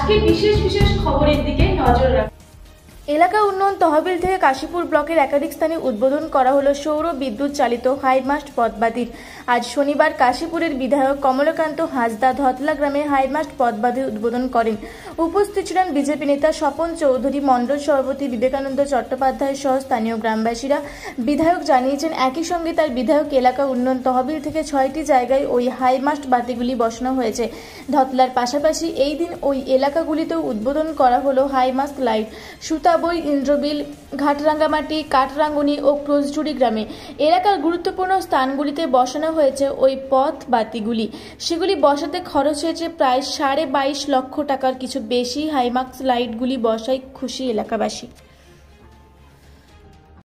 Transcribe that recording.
আজকে বিশেষ বিশেষ খবরের দিকে নজর রাখুন। এলাকা উন্নয়ন তহবিল থেকে কাশীপুর ব্লকের একাধিক স্থানে উদ্বোধন করা হলো সৌর বিদ্যুৎ চালিত হাইমাস্ট পথবাতির। আজ শনিবার কাশীপুরের বিধায়ক কমলকান্ত হাঁসদা ধতলা গ্রামে হাইমাস্ট পথবাতির উদ্বোধন করেন। উপস্থিত ছিলেন বিজেপি নেতা স্বপন চৌধুরী, মণ্ডল সভাপতি বিবেকানন্দ চট্টোপাধ্যায় সহ স্থানীয় গ্রামবাসীরা। বিধায়ক জানিয়েছেন, একই সঙ্গে তার বিধায়ক এলাকা উন্নয়ন তহবিল থেকে 6টি জায়গায় ওই হাইমাস্ট বাতিগুলি বসানো হয়েছে। ধতলার পাশাপাশি এই দিন ওই এলাকাগুলিতেও উদ্বোধন করা হলো হাইমাস্ট লাইট। সুতাবই, ইন্দ্রবিল, ঘাটরাঙ্গামাটি, কাঠরাঙ্গুনি ও ক্রোশঝুড়ি গ্রামে এলাকার গুরুত্বপূর্ণ স্থানগুলিতে বসানো হয়েছে ওই পথ বাতিগুলি। সেগুলি বসাতে খরচ হয়েছে প্রায় 22.5 লক্ষ টাকার কিছু বেশি। হাইমাস্ট লাইটগুলি বসায় খুশি এলাকাবাসী।